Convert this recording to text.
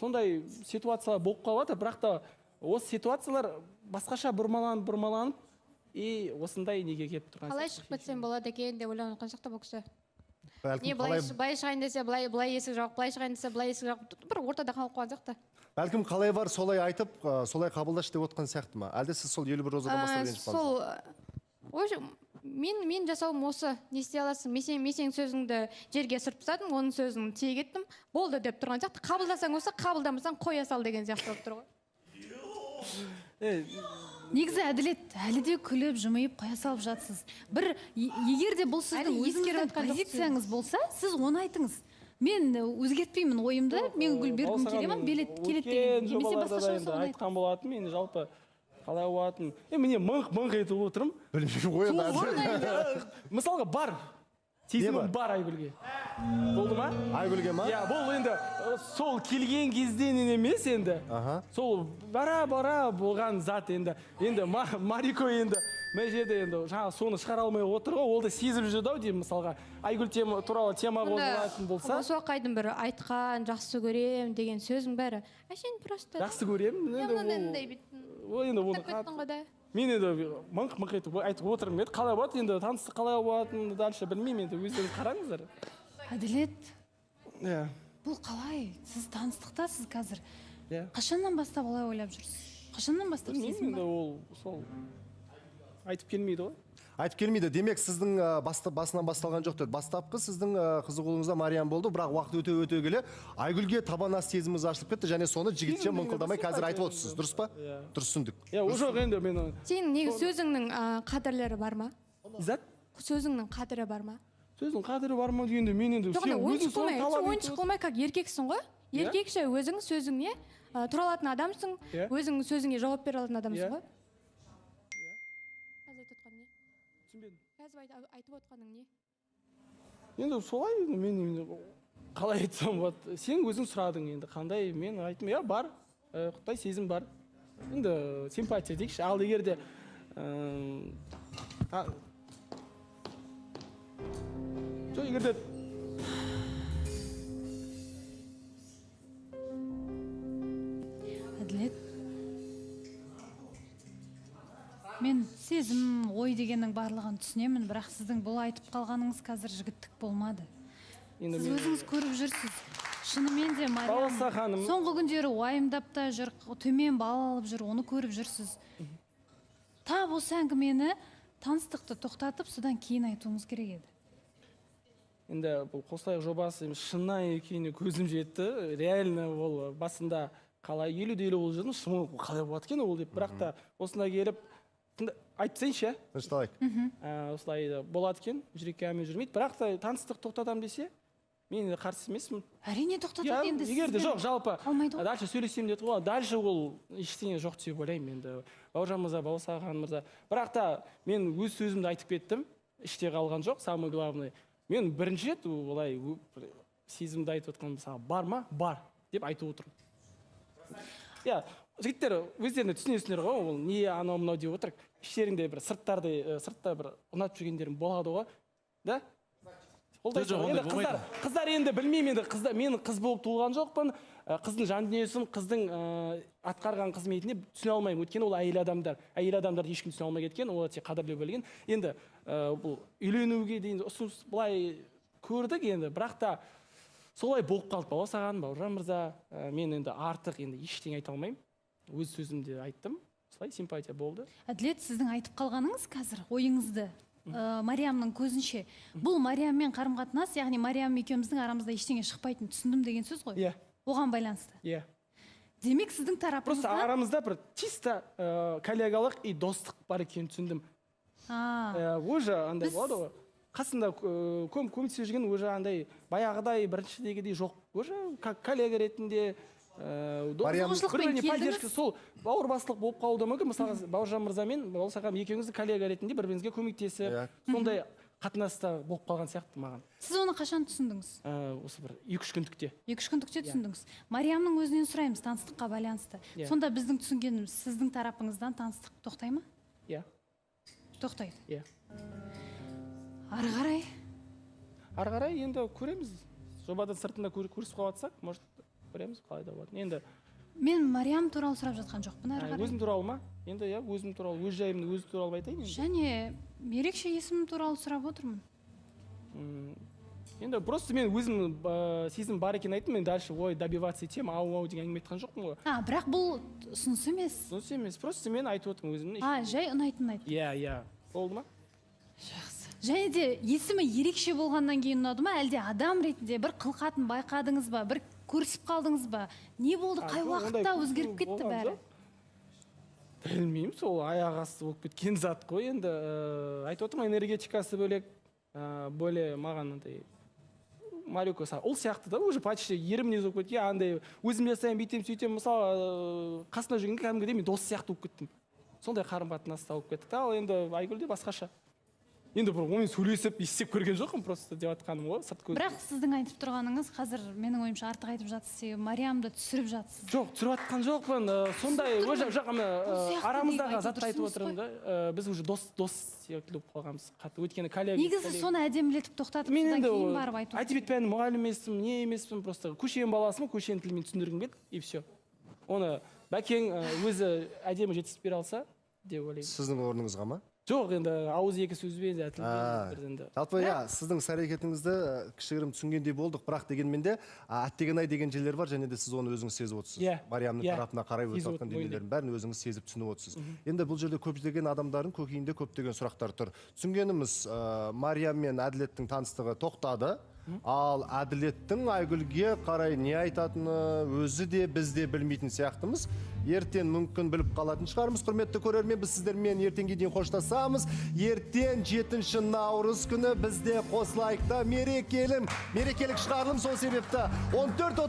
Сондай ситуациялар болып қалады, бірақ та осы ситуациялар басқаша бұрмаланып, и осындай неге келіп тұрған. Қалай шығып кетсем болады екен деп ойланып жатқан сияқты бұл кісі. Не Бәлкім былай шығайын десе, былай есік жауып, былай шығайын десе, былай есік жауып, бір ортада қалып қойған сияқты. Бәлкім қалай бар, солай айтып, солай қабылдашы деп отқан сияқты ма? Әлде сіз сол елі бір розадан бастап ренжіп қалдыңыз? Мен жасауым осы. Не істей аласың? Мен сенің сөзіңді жерге сырып тастадым, оның сөзін тиек еттім. Болды деп тұрған сияқты. Қабылдасаң осы, қабылдамасаң қоя сал деген сияқты болып тұр ғой. Негізі әділет, әлі де күліп, жымиып қоя салып жатсыз. Бір егер де бұл сіздің өзіңіздің позицияңыз болса, сіз оны айтыңыз. Мен өзгертпеймін ойымды, мен гүл бергім келемін, келет деген. Немесе басқаша соны айтқан болатын, мен жалпы қалай болатын. Міне мыңқ етіп отырмын. Мысалға бар. Сезімім бар Айгүлге. Болды ма? Айгүлге ма? Бұл енді сол келген кезден емес енді. Сол бара болған зат енді. Енді Марико енді мына жерде енді жаңа соны шығара алмай отыр ғой, ол да сезіп жүрді ау деймін мысалға. Айгүл туралы тема қозғалатын болса. Осы уақайдың бір айтқан, жақсы көрем деген сөзің бәрі. Сен просто жақсы көрем. Мен енді мыңқ етіп айтып отырмын еді. Қалай болады енді, таныстық қалай болатынын дальше білмеймін енді, өздеріңіз қараңыздар. Әділет. Бұл қалай? Сіз таныстықтасыз қазір. Қашаннан бастап олай ойлап жүрсіз? Қашаннан бастап сезім бар? Ол сол айтып келмейді ғой. Айтып келмейді. Демек, сіздің басынан басталған жоқ деді. Бастапқы сіздің қызығуыңызда Мариям болды, бірақ уақыт өте келе Айгүлге табанас сезіміңіз ашылып кетті, және соны жігітше мұңқылдамай қазір айтып отырсыз. Дұрыс па? Дұрыс түсіндік. Жоқ енді мен. Сенің негізі сөзіңнің қадірлері бар ма? Зат? Сөзіңнің қадірі бар ма? Сөздің қадірі бар ма дегенде мен енді ойыншық қылмай, как еркексің ғой? Еркекше өзің сөзіңе тұра алатын адамсың, өзің сөзіңе жауап бере алатын адамсың ғой? Қазір айтып отқаның не? Енді солай, мен қалай айтсам болады. Сен өзің сұрадың енді, қандай, мен айттым, бар, құттай сезім бар. Енді симпатия дейікші, ал егер де жоқ, егер де Әділет. Мен сезім, ой дегеннің барлығын түсінемін, бірақ сіздің бұл айтып қалғаныңыз қазір жігіттік болмады. Сіз өзіңіз көріп жүрсіз. Шынымен де Мариям соңғы күндері уайымдап та жүр, төмен бал алып жүр, оны көріп жүрсіз. Тап осы әңгімені таныстықты тоқтатып, содан кейін айтуыңыз керек еді. Енді бұл қосылайық жобасы шыннан екеніне көзім жетті. Реально ол басында қалай 50-50 болып жүрдім, шын қалай болады екен ол деп, бірақ та осында келіп айтсайыншы, осылай болады екен, жүрекке әмін жүрмейді, бірақ та таныстық тоқтатам десе, мен қарсы емеспін. Әрине тоқтатады енді сізбен. Егерде жоқ, жалпы дальше сөйлесем деді ғой, дальше ол ештеңе жоқ деп ойлаймын енді. Бауыржан мырза, Баласахан мырза. Бірақ та мен өз сөзімді айтып кеттім, іште қалған жоқ, самый главный. Мен бірінші рет олай сезімді айтып отқан мысалы бар ма? Бар деп айтып отырмын. Жігіттер өздеріне түсінесіңдер ғой, ол не анау-мынау деп отыр. Іштеріңде бір сыртта бір ұнатып жүргендерің болады ғой. Да? Қыздар енді білмеймін, енді мен қыз болып туылған жоқпын. Қыздың жан дүниесін, қыздың атқарған қызметіне түсіне алмаймын. Өйткені ол әйел адамдар ешкім түсіне алмай кеткен, ол тек қадірлеу білген. Енді бұл үйленуге дейін ұсыныс былай көрдік енді, бірақ та солай болып қалды. Баласахан, Бауыржан мырза, мен енді артық енді ештеңе айта алмаймын. Өз сөзімде айттым, солай симпатия болды. Әділет, сіздің айтып қалғаныңыз қазір ойыңызды Мариямның көзінше. Бұл Марияммен қарым-қатынас, яғни Мариям екеуміздің арамызда ештеңе шықпайтын түсіндім деген сөз ғой? Оған байланысты. Демек, сіздің тарапыңызда... Просто арамызда бір чисто коллегалық и достық бар екенін түсіндім. Уже андай болады ғой. Қасында көмектесіп жүрген уже андай баяғыдай біріншідегідей жоқ. Уже коллега ретінде сол бауырбастылық болып қалуы мүмкін. Мысалы, Бауыржан мырза мен Баласахан екеуіңізді коллега ретінде бір-біріңізге көмектесіп, сондай қатынаста болып қалған сияқты маған. Сіз оны қашан түсіндіңіз? Осы бір 2-3 күндікте. 2-3 күндікте түсіндіңіз. Мариямның өзінен сұраймыз таныстыққа байланысты. Сонда біздің түсінгеніміз сіздің тарапыңыздан таныстық тоқтай ма? Тоқтайды. Иә. Ары қарай? Ары қарай енді көреміз. жобадан сыртында көрісіп қалып жатсақ, может көреміз қалай да болады. Енді Мен Мариям туралы сұрап жатқан жоқпын әрі қарай. өзім туралы ма? Енді иә, өзім туралы, өз жайымды өз туралы айтайын енді. Және ерекше есімім туралы сұрап отырмын. Енді просто мен өзім сезім бар екен айттым, мен дальше ой добиваться етемін, ау деген әңгіме айтқан жоқпын ғой. Бірақ бұл ұсыныс емес. Ұсыныс емес, просто мен айтып отырмын өзімнің. Жай ұнайтын айт. Иә, болды ма? Жақсы. Және де есімі ерекше болғаннан кейін ұнады ма, әлде адам ретінде бір қылқатын байқадыңыз ба, бір көрісіп қалдыңыз ба? Не болды, қай уақытта өзгеріп кетті бәрі? Білмеймін, сол аяқ асты болып кеткен зат қой. Енді айтып отырмын, энергетикасы бөлек, более маған андай Марико ол сияқты да, уже почти ер мінез болып кеткен, андай өзім жасаймын, бүйтемін, сөйтемін, мысалы қасында жүргенде кәдімгідей мен дос сияқты болып кеттім. Сондай қарым-қатынаста болып кеттік та, ал енді Айгүл де басқаша. Енді бір онымен сөйлесіп, естіп көрген жоқпын просто деп жатқаным ғой, сырт көз. Бірақ сіздің айтып тұрғаныңыз қазір менің ойымша артық айтып жатсыз, Мариямды түсіріп жатсыз. Жоқ, түсіріп жатқан жоқпын. Сондай жоқ, арамыздағы затты айтып отырмын да. Біз уже дос секілді болып қалғанбыз. Өйткені коллега. Негізі соны әдемілетіп тоқтатып, содан кейін барып айту. Әдебиет пәнінің мұғалімі емеспін, не емеспін, просто көшенің баласымын, көшенің тілімен түсіндіргім келді, и все. Оны бәкең өзі әдемі жеткізіп бере алса деп ойлаймын. Сіздің орныңызға ма? Жоқ, енді ауыз екі сөзбен тілмен. Жалпы сіздің іс-әрекетіңізді кішігірім түсінгендей болдық, бірақ дегенмен де әттеген-ай деген жерлер бар, және де сіз оны өзіңіз сезіп отырсыз. Мариямның тарапына қарай өтіп жатқан дүниелердің бәрін өзіңіз сезіп түсініп отырсыз. Енді бұл жерде көптеген адамдардың көкейінде көптеген сұрақтар тұр. Түсінгеніміз, Мариям мен Әділеттің таныстығы тоқтады. Ал Әділеттің Айгүлге қарай не айтатыны өзі де біз де білмейтін сияқтымыз. Ертең мүмкін біліп қалатын шығармыз. Құрметті көрермен, біз сіздермен ертеңге дейін қоштасамыз. Ертең 7 наурыз күні бізде қосылайықта мерекелік шығарылым, сол себепті 14